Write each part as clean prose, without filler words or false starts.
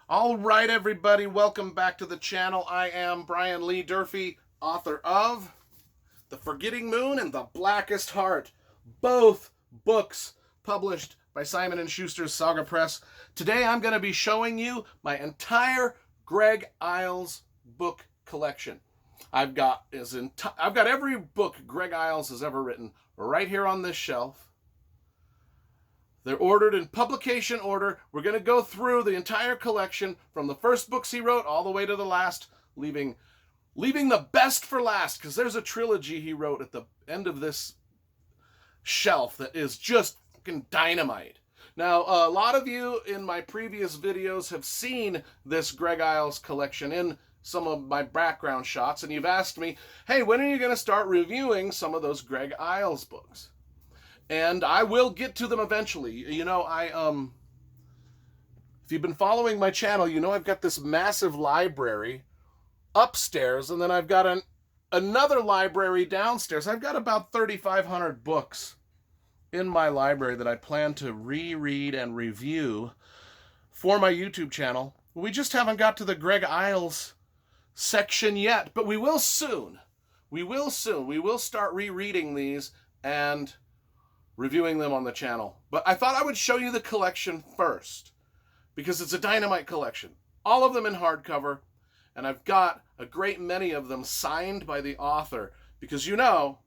All right, everybody, welcome back to the channel. I am Brian Lee Durfee, author of The Forgetting Moon and The Blackest Heart, both books published by Simon & Schuster's Saga Press. Today I'm going to be showing you my entire Greg Iles book collection. I've got every book Greg Iles has ever written right here on this shelf. They're ordered in publication order. We're going to go through the entire collection from the first books he wrote all the way to the last, leaving the best for last, because there's a trilogy he wrote at the end of this shelf that is just fucking dynamite. Now, a lot of you in my previous videos have seen this Greg Iles collection in some of my background shots, and you've asked me, hey, when are you going to start reviewing some of those Greg Iles books? And I will get to them eventually. You know, if you've been following my channel, you know I've got this massive library upstairs, and then I've got another library downstairs. I've got about 3,500 books in my library that I plan to reread and review for my YouTube channel. We just haven't got to the Greg Iles section yet, but we will soon. We will soon. We will start rereading these and reviewing them on the channel. But I thought I would show you the collection first, because it's a dynamite collection. All of them in hardcover, and I've got a great many of them signed by the author, because you know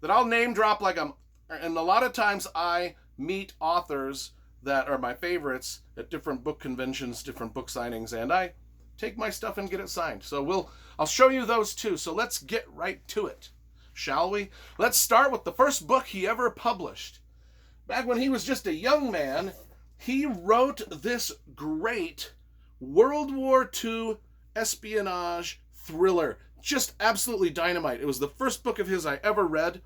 that I'll name drop like and a lot of times I meet authors that are my favorites at different book conventions, different book signings, and I take my stuff and get it signed. So I'll show you those too. So let's get right to it, shall we? Let's start with the first book he ever published. Back when he was just a young man, he wrote this great World War II espionage thriller. Just absolutely dynamite. It was the first book of his I ever read.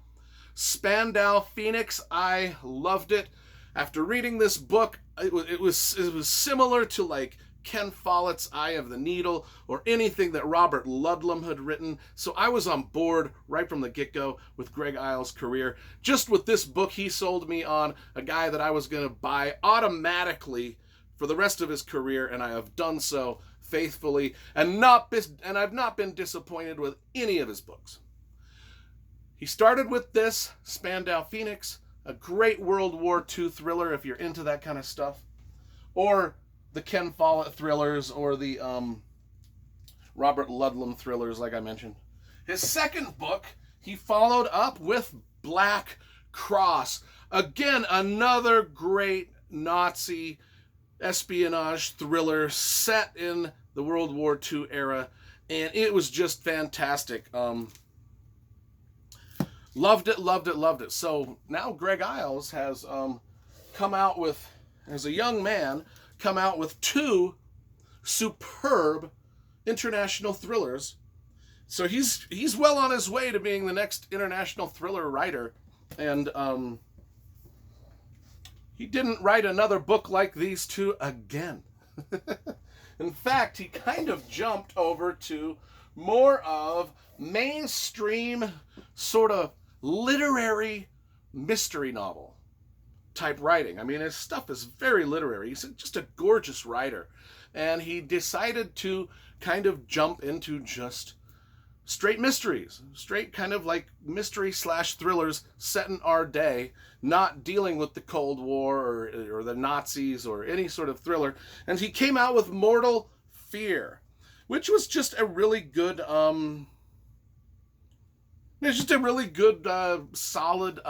Spandau Phoenix. I loved it. After reading this book, it was similar to like Ken Follett's Eye of the Needle or anything that Robert Ludlum had written. So I was on board right from the get-go with Greg Iles' career. Just with this book, he sold me on a guy that I was going to buy automatically for the rest of his career, and I have done so faithfully, and I've not been disappointed with any of his books. He started with this, Spandau Phoenix, a great World War II thriller if you're into that kind of stuff, or the Ken Follett thrillers, or the Robert Ludlum thrillers, like I mentioned. His second book, he followed up with Black Cross. Again, another great Nazi espionage thriller set in the World War II era, and it was just fantastic. Loved it, loved it, loved it. So now Greg Iles has come out with, as a young man, come out with two superb international thrillers. So he's well on his way to being the next international thriller writer. And he didn't write another book like these two again. In fact, he kind of jumped over to more of mainstream sort of literary mystery novel type writing. I mean, his stuff is very literary. He's just a gorgeous writer. And he decided to kind of jump into just straight mysteries, straight kind of like mystery / thrillers set in our day, not dealing with the Cold War or the Nazis or any sort of thriller. And he came out with Mortal Fear, which was just a really good, solid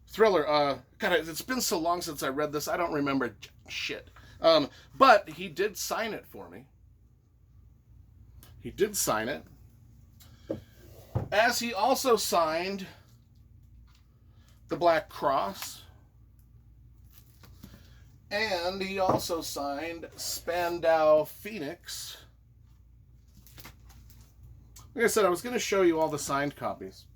thriller. God, it's been so long since I read this, I don't remember shit. But he did sign it for me. He did sign it. As he also signed The Black Cross. And he also signed Spandau Phoenix. Like I said, I was going to show you all the signed copies.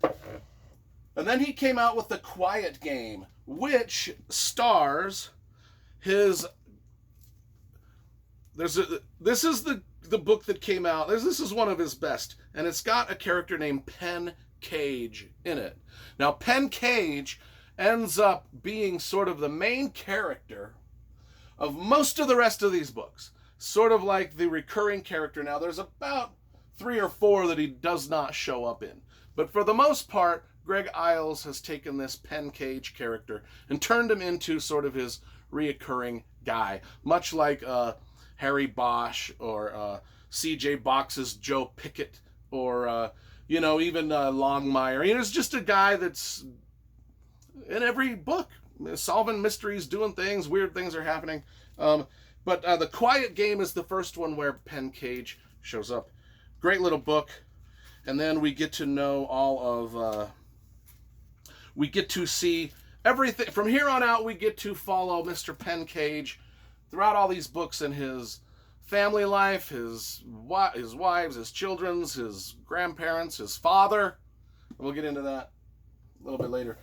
And then he came out with The Quiet Game, which stars his... This is the book that came out. This is one of his best, and it's got a character named Penn Cage in it. Now, Penn Cage ends up being sort of the main character of most of the rest of these books. Sort of like the recurring character. Now, there's about 3 or 4 that he does not show up in. But for the most part, Greg Iles has taken this Penn Cage character and turned him into sort of his reoccurring guy. Much like Harry Bosch or C.J. Box's Joe Pickett or, even Longmire. It's just a guy that's in every book, solving mysteries, doing things, weird things are happening. But The Quiet Game is the first one where Penn Cage shows up. Great little book. And then we get to know all of... we get to see everything. From here on out, we get to follow Mr. Penn Cage throughout all these books in his family life, his wives, his children's, his grandparents, his father. We'll get into that a little bit later.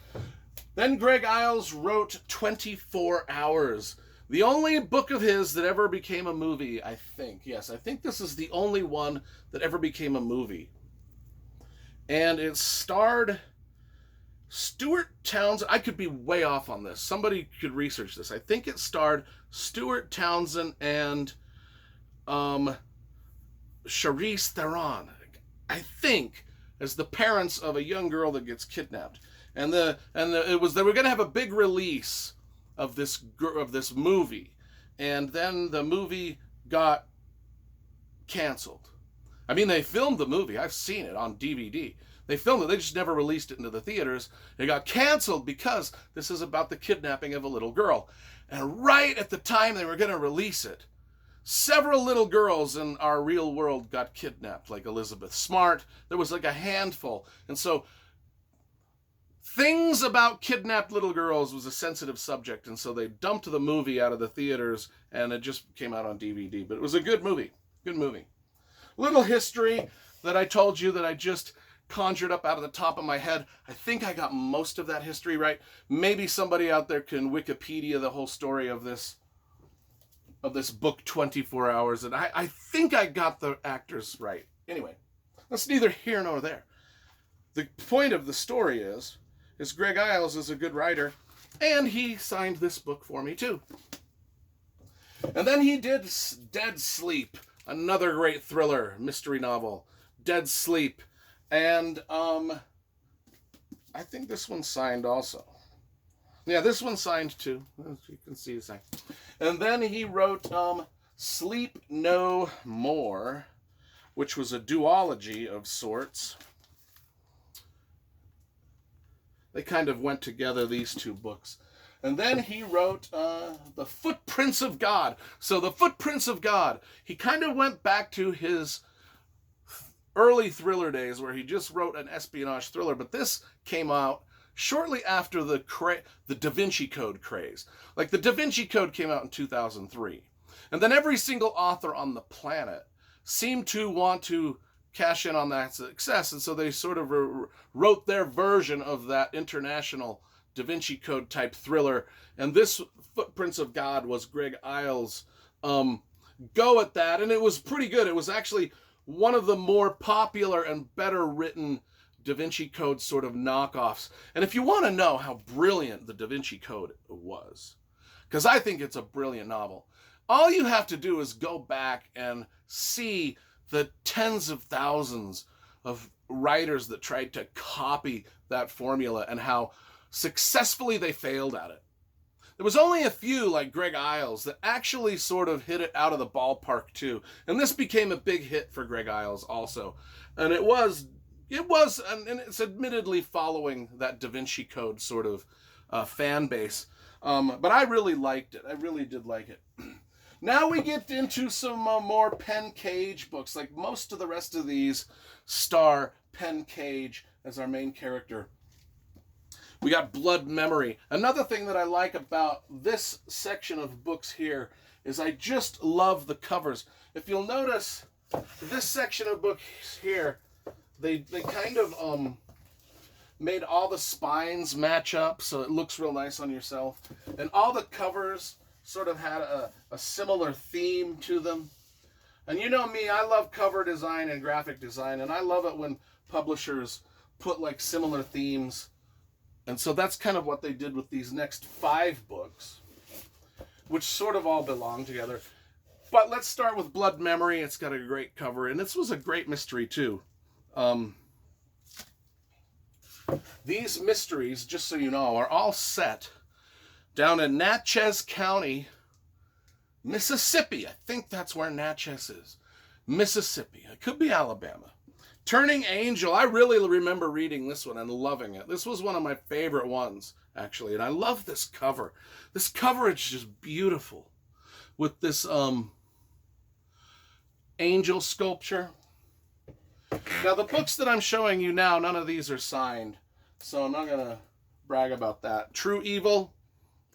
Then Greg Iles wrote 24 Hours. The only book of his that ever became a movie, I think. Yes, I think this is the only one that ever became a movie. And it starred Stuart Townsend. I could be way off on this. Somebody could research this. I think it starred Stuart Townsend and Charlize Theron, I think, as the parents of a young girl that gets kidnapped. And they were going to have a big release of this movie, and then the movie got canceled. I mean, they filmed the movie. I've seen it on DVD. They filmed it. They just never released it into the theaters. It got canceled because this is about the kidnapping of a little girl. And right at the time they were going to release it, several little girls in our real world got kidnapped, like Elizabeth Smart. There was like a handful. And so things about kidnapped little girls was a sensitive subject, and so they dumped the movie out of the theaters, and it just came out on DVD. But it was a good movie. Good movie. Little history that I told you that I just conjured up out of the top of my head. I think I got most of that history right. Maybe somebody out there can Wikipedia the whole story of this book, 24 Hours, and I think I got the actors right. Anyway, that's neither here nor there. The point of the story is Greg Iles is a good writer, and he signed this book for me too. And then he did Dead Sleep, another great thriller mystery novel, Dead Sleep, and I think this one's signed also. Yeah, this one's signed too. As you can see, it's signed. And then he wrote Sleep No More, which was a duology of sorts. They kind of went together, these two books. And then he wrote The Footprints of God. So The Footprints of God, he kind of went back to his early thriller days where he just wrote an espionage thriller. But this came out shortly after the Da Vinci Code craze. Like, the Da Vinci Code came out in 2003. And then every single author on the planet seemed to want to cash in on that success, and so they sort of wrote their version of that international Da Vinci Code type thriller, and this Footprints of God was Greg Iles' go at that, and it was pretty good. It was actually one of the more popular and better written Da Vinci Code sort of knockoffs. And if you want to know how brilliant the Da Vinci Code was, because I think it's a brilliant novel, all you have to do is go back and see the tens of thousands of writers that tried to copy that formula and how successfully they failed at it. There was only a few, like Greg Iles, that actually sort of hit it out of the ballpark too. And this became a big hit for Greg Iles also. And it was, and it's admittedly following that Da Vinci Code sort of fan base. But I really liked it. I really did like it. Now we get into some more Penn Cage books. Like, most of the rest of these star Penn Cage as our main character. We got Blood Memory. Another thing that I like about this section of books here is I just love the covers. If you'll notice, this section of books here, they kind of made all the spines match up so it looks real nice on yourself. And all the covers sort of had a similar theme to them. And you know me, I love cover design and graphic design, and I love it when publishers put like similar themes. And so that's kind of what they did with these next 5 books. which sort of all belong together. But let's start with Blood Memory. It's got a great cover, and this was a great mystery too. These mysteries, just so you know, are all set down in Natchez County, Mississippi. I think that's where Natchez is. Mississippi. It could be Alabama. Turning Angel. I really remember reading this one and loving it. This was one of my favorite ones, actually. And I love this cover. This cover is just beautiful. With this angel sculpture. Now, the books that I'm showing you now, none of these are signed. So I'm not going to brag about that. True Evil.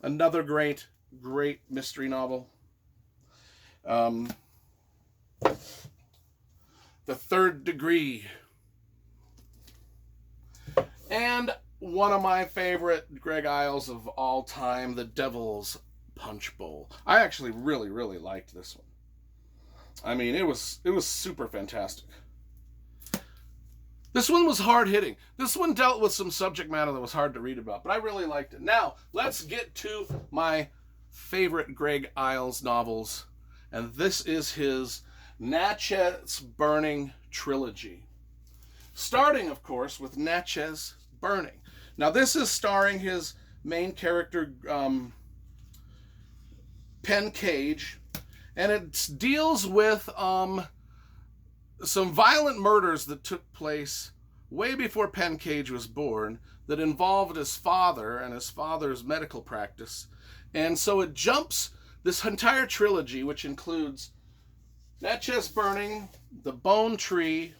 Another great mystery novel. The Third Degree. And one of my favorite Greg Isles of all time, The Devil's Punch Bowl. I actually really liked this one. I mean, it was super fantastic. This one was hard-hitting. This one dealt with some subject matter that was hard to read about, but I really liked it. Now, let's get to my favorite Greg Isles novels, and this is his Natchez Burning trilogy. Starting, of course, with Natchez Burning. Now, this is starring his main character, Penn Cage, and it deals with some violent murders that took place way before Penn Cage was born that involved his father and his father's medical practice. And so it jumps this entire trilogy, which includes Natchez Burning, The Bone Tree,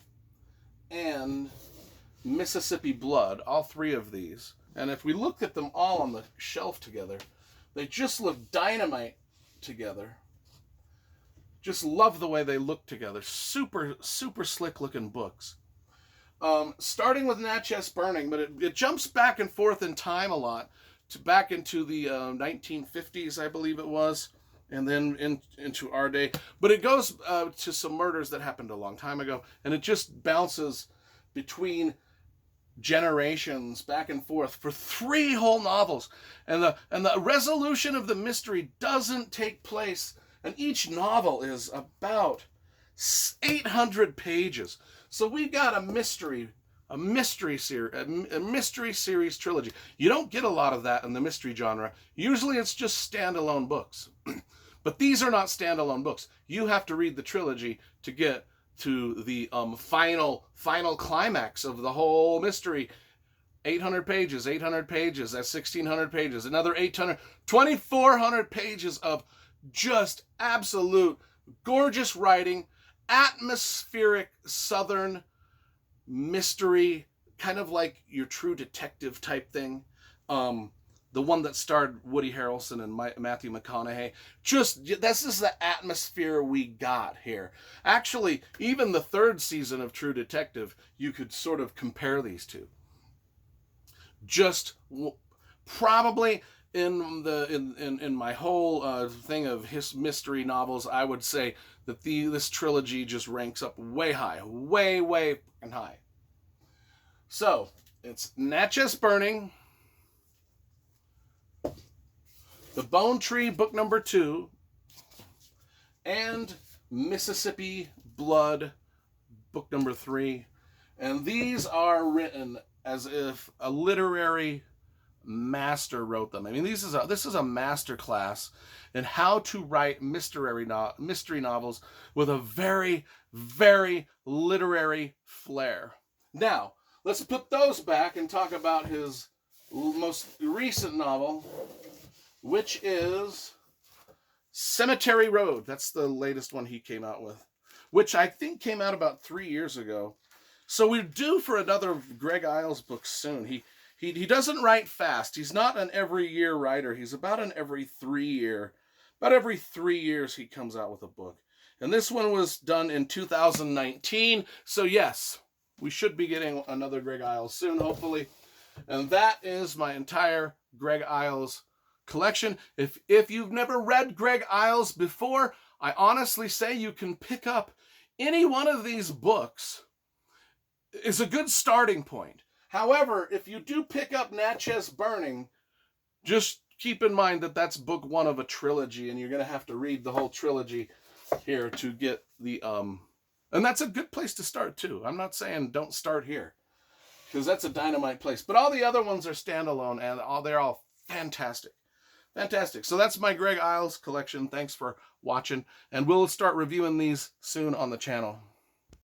and Mississippi Blood, all three of these. And if we look at them all on the shelf together, they just look dynamite together. Just love the way they look together. Super slick looking books. Starting with Natchez Burning, but it jumps back and forth in time a lot, back into the 1950s, I believe it was, and then into our day. But it goes to some murders that happened a long time ago, and it just bounces between generations back and forth for 3 whole novels. And the resolution of the mystery doesn't take place. And each novel is about 800 pages. So we've got a mystery series trilogy. You don't get a lot of that in the mystery genre. Usually it's just standalone books. But these are not standalone books. You have to read the trilogy to get to the final climax of the whole mystery. 800 pages, that's 1,600 pages, another 800, 2,400 pages of just absolute gorgeous writing, atmospheric Southern mystery, kind of like your True Detective type thing. The one that starred Woody Harrelson and Matthew McConaughey. This is the atmosphere we got here. Actually, even the 3rd season of True Detective, you could sort of compare these two. Just probably in my whole thing of his mystery novels, I would say that this trilogy just ranks up way high, way and high. So it's Natchez Burning, The Bone Tree, book number 2, and Mississippi Blood, book number 3. And these are written as if a literary master wrote them. I mean, this is a master class in how to write mystery novels with a very literary flair. Now, let's put those back and talk about his most recent novel, which is Cemetery Road. That's the latest one he came out with, which I think came out about 3 years ago. So we're due for another Greg Isles book soon. He doesn't write fast. He's not an every year writer. He's about an every 3 year. About every 3 years he comes out with a book. And this one was done in 2019. So yes, we should be getting another Greg Isles soon, hopefully. And that is my entire Greg Isles collection. If you've never read Greg Isles before, I honestly say you can pick up any one of these books. It's a good starting point. However, if you do pick up Natchez Burning, just keep in mind that that's book 1 of a trilogy, and you're going to have to read the whole trilogy here to get the and that's a good place to start too. I'm not saying don't start here, because that's a dynamite place, but all the other ones are standalone, and they're all fantastic. Fantastic. So that's my Greg Isles collection. Thanks for watching, and we'll start reviewing these soon on the channel.